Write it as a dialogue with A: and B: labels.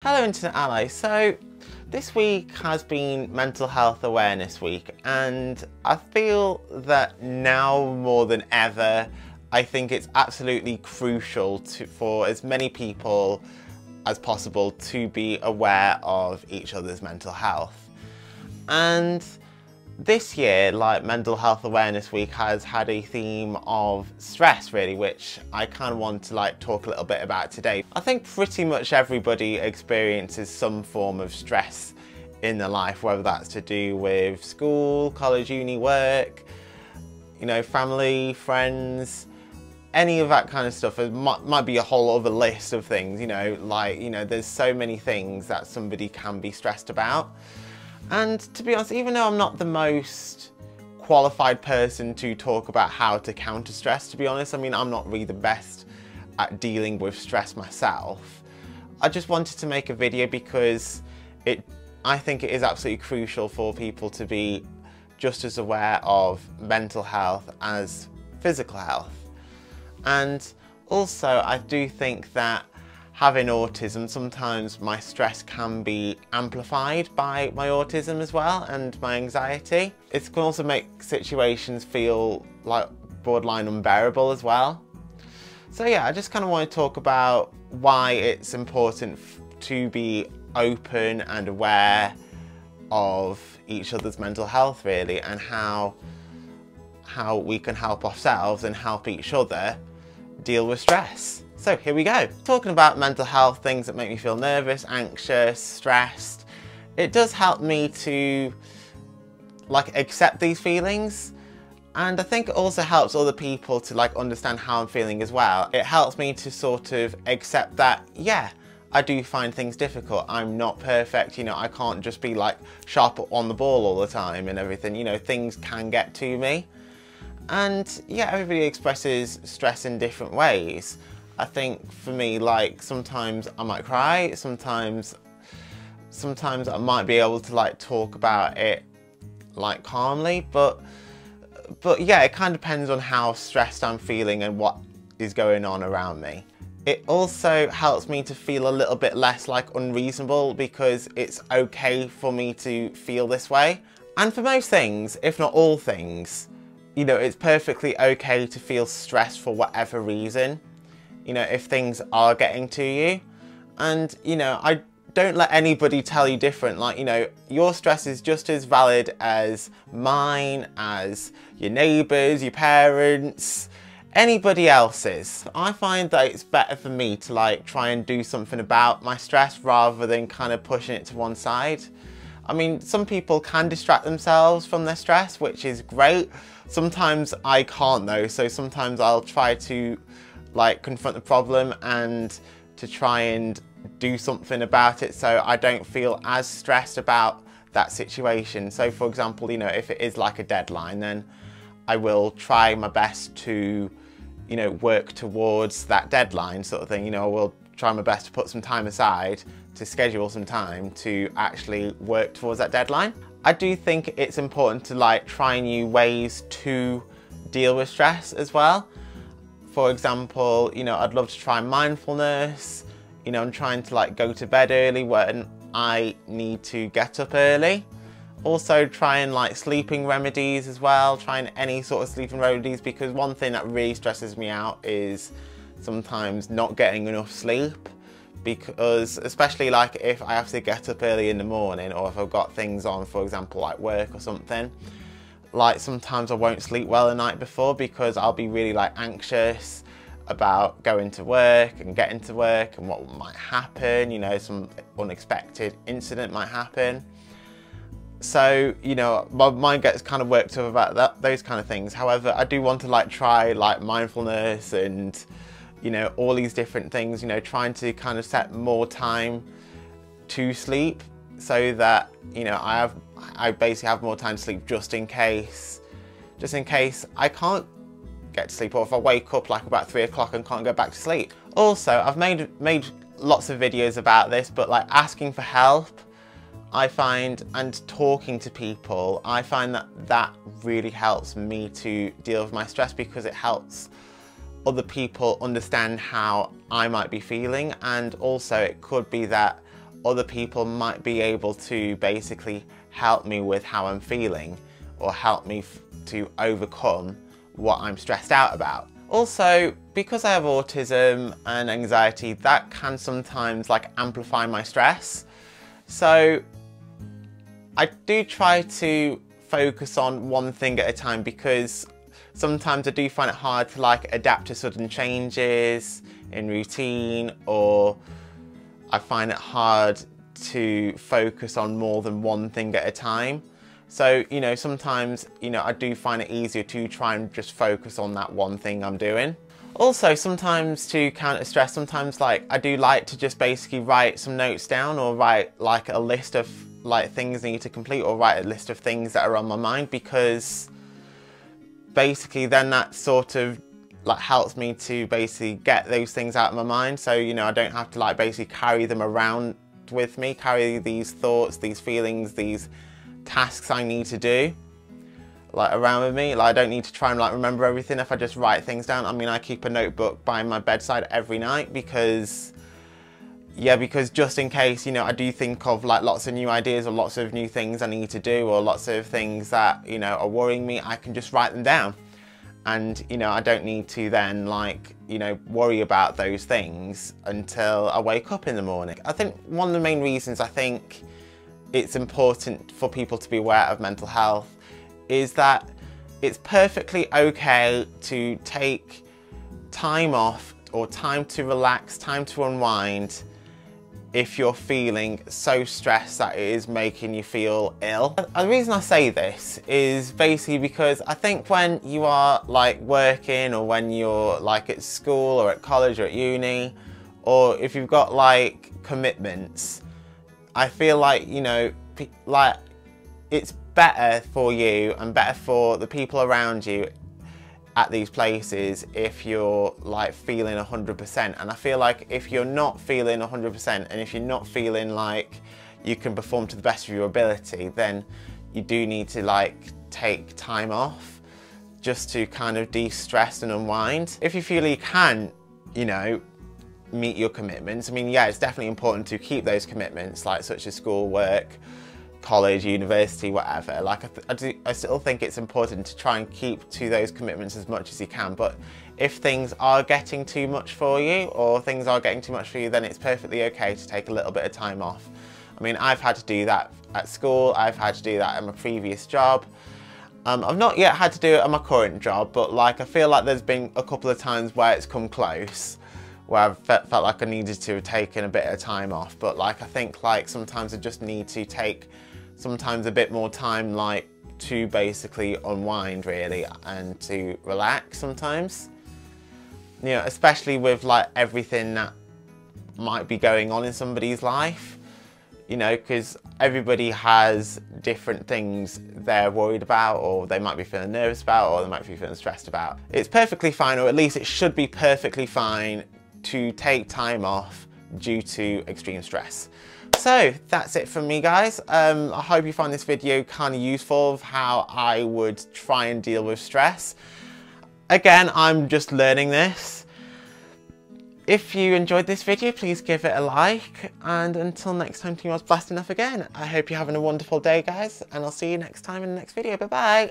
A: Hello Internet Ally. So this week has been Mental Health Awareness Week, and I feel that now more than ever I think it's absolutely crucial for as many people as possible to be aware of each other's mental health. And this year, like Mental Health Awareness Week has had a theme of stress really, which I kind of want to talk a little bit about today. I think pretty much everybody experiences some form of stress in their life, whether that's to do with school, college, uni, work, family, friends, any of that kind of stuff. It might be a whole other list of things, there's so many things that somebody can be stressed about. And to be honest, even though I'm not the most qualified person to talk about how to counter stress, to be honest, I'm not really the best at dealing with stress myself. I just wanted to make a video because I think it is absolutely crucial for people to be just as aware of mental health as physical health. And also, I do think that having autism, sometimes my stress can be amplified by my autism as well, and my anxiety. It can also make situations feel like borderline unbearable as well. So yeah, I just kind of want to talk about why it's important to be open and aware of each other's mental health really, and how we can help ourselves and help each other deal with stress. So here we go. Talking about mental health, things that make me feel nervous, anxious, stressed. It does help me to accept these feelings. And I think it also helps other people to understand how I'm feeling as well. It helps me to sort of accept that, yeah, I do find things difficult. I'm not perfect, I can't just be sharp on the ball all the time and everything. Things can get to me. And yeah, everybody expresses stress in different ways. I think for me, sometimes I might cry, sometimes I might be able to talk about it calmly, but yeah, it kind of depends on how stressed I'm feeling and what is going on around me. It also helps me to feel a little bit less unreasonable, because it's okay for me to feel this way. And for most things, if not all things, it's perfectly okay to feel stressed for whatever reason. If things are getting to you. And, I don't let anybody tell you different. Your stress is just as valid as mine, as your neighbours, your parents, anybody else's. I find that it's better for me to try and do something about my stress rather than kind of pushing it to one side. Some people can distract themselves from their stress, which is great. Sometimes I can't though, so sometimes I'll try to confront the problem and to try and do something about it so I don't feel as stressed about that situation. So for example, if it is a deadline, then I will try my best to, work towards that deadline sort of thing. I will try my best to put some time aside, to schedule some time to actually work towards that deadline. I do think it's important to try new ways to deal with stress as well. For example, I'd love to try mindfulness. I'm trying to go to bed early when I need to get up early. Also trying sleeping remedies as well, trying any sort of sleeping remedies, because one thing that really stresses me out is sometimes not getting enough sleep. Because especially if I have to get up early in the morning, or if I've got things on, for example work or something, sometimes I won't sleep well the night before because I'll be really anxious about going to work and getting to work and what might happen, some unexpected incident might happen. So, my mind gets kind of worked up about those kind of things. However, I do want to try mindfulness and, all these different things, trying to kind of set more time to sleep so that, I basically have more time to sleep just in case I can't get to sleep, or if I wake up about 3 o'clock and can't go back to sleep. Also, I've made lots of videos about this, but asking for help, I find, and talking to people, I find that really helps me to deal with my stress, because it helps other people understand how I might be feeling, and also it could be that other people might be able to basically help me with how I'm feeling or help me to overcome what I'm stressed out about. Also, because I have autism and anxiety, that can sometimes like amplify my stress. So I do try to focus on one thing at a time, because sometimes I do find it hard to like adapt to sudden changes in routine, or I find it hard to focus on more than one thing at a time. So, you know, sometimes, you know, I do find it easier to try and just focus on that one thing I'm doing. Also, sometimes to counter stress, sometimes like I do like to just basically write some notes down, or write like a list of like things I need to complete, or write a list of things that are on my mind, because basically then that sort of like helps me to basically get those things out of my mind. So, you know, I don't have to like basically carry them around with me, carry these thoughts, these feelings, these tasks I need to do like around with me. Like I don't need to try and like remember everything if I just write things down. I mean, I keep a notebook by my bedside every night because just in case, you know, I do think of like lots of new ideas or lots of new things I need to do, or lots of things that, you know, are worrying me, I can just write them down. And, you know, I don't need to then like, you know, worry about those things until I wake up in the morning. I think one of the main reasons I think it's important for people to be aware of mental health is that it's perfectly okay to take time off, or time to relax, time to unwind, if you're feeling so stressed that it is making you feel ill. The reason I say this is basically because I think when you are like working, or when you're like at school or at college or at uni, or if you've got like commitments, I feel like, you know, like it's better for you and better for the people around you at these places if you're like feeling 100%. And I feel like if you're not feeling 100%, and if you're not feeling like you can perform to the best of your ability, then you do need to like take time off just to kind of de-stress and unwind. If you feel you can, you know, meet your commitments, I mean, yeah, it's definitely important to keep those commitments, like such as school, work, college, university, whatever. Like I still think it's important to try and keep to those commitments as much as you can. But if things are getting too much for you, or things are getting too much for you, then it's perfectly okay to take a little bit of time off. I mean, I've had to do that at school, I've had to do that at my previous job. I've not yet had to do it at my current job, but like I feel like there's been a couple of times where it's come close, where I've felt like I needed to have taken a bit of time off. But like I think like sometimes I just need to take sometimes a bit more time like to basically unwind really, and to relax sometimes. You know, especially with like everything that might be going on in somebody's life, you know, because everybody has different things they're worried about, or they might be feeling nervous about, or they might be feeling stressed about. It's perfectly fine, or at least it should be perfectly fine, to take time off due to extreme stress. So that's it from me, guys. I hope you find this video kind of useful of how I would try and deal with stress. Again, I'm just learning this. If you enjoyed this video, please give it a like, and until next time, Team Oz Blasting Off again. I hope you're having a wonderful day, guys, and I'll see you next time in the next video. Bye bye.